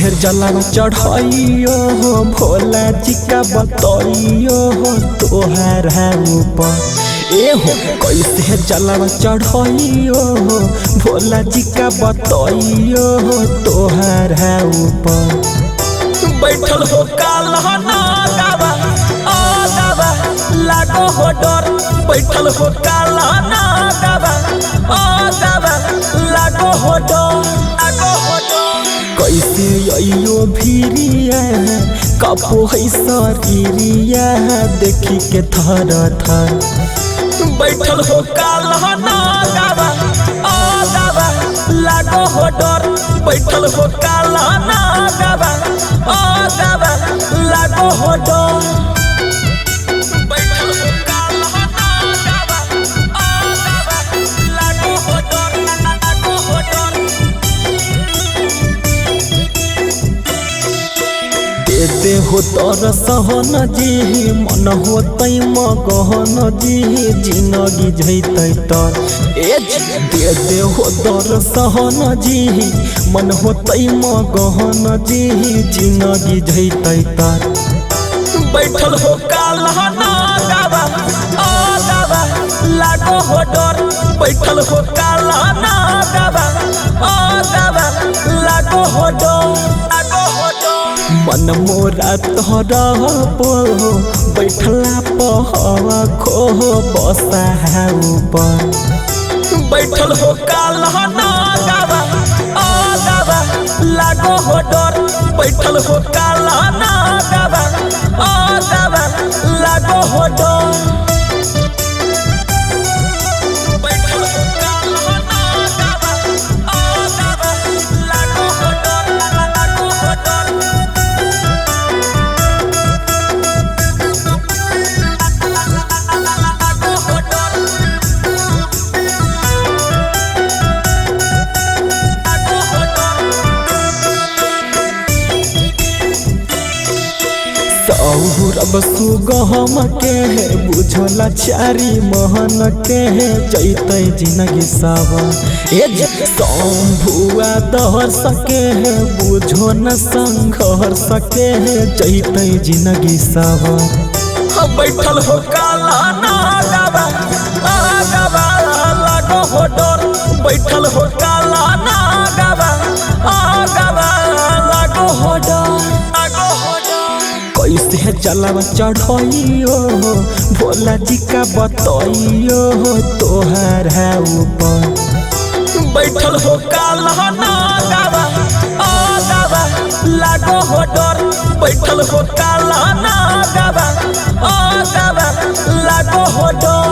कैसे जलावा चढ़ाइयो हो भोला जी का बताइयो हो तोहार है ऊपर ए हो कैसे जलावा चढ़ाइयो हो भोला जी का बताइयो हो तोहार है ऊपर बैठल हो काला नागावा आगावा लागो हो डर बैठल हो काला नागावा आगावा लागो हो डर कैसे अयो भीरिया कपो है शरीरिया देखी के थर थर बैठल हो काला नागावा आगावा लागो हो डर बैठल हो काला नागावा आगावा लागो हो डर दे हो तर सहन जी मन होते मगहन जी जिंदगी जैते तर दे हो तर सहन जी मन होते मगहन जी जिंदगी जैते तर बैठल हो काला नागावा आगावा लागो हो डर बैठल हो काला नागावा आगावा लागो हो डर मन मोरा तोहरा पो बैठला पहवा खो बसा है ऊपर बैठल हो काला नागावा आगावा लागो हो डर बैठल हो काला नागावा आगावा लागो हो डर रब सुगम के बुझला चारी महन के जैते जिंदगी सावन शंभुआ दहर सके बुझो न संघर्ष के जैते जिंदगी सावन बैठल हो काला नागावा आगावा लागो हो डर बैठल हो काला नागावा आगावा लागो हो डर कैसे जलावा चढ़ाइयो हो भोला जी का बताइयो हो तोहार है ऊपर बैठल हो काला नागावा आगावा लागो हो डर बैठल हो काला नागावा आगावा लागो हो डर।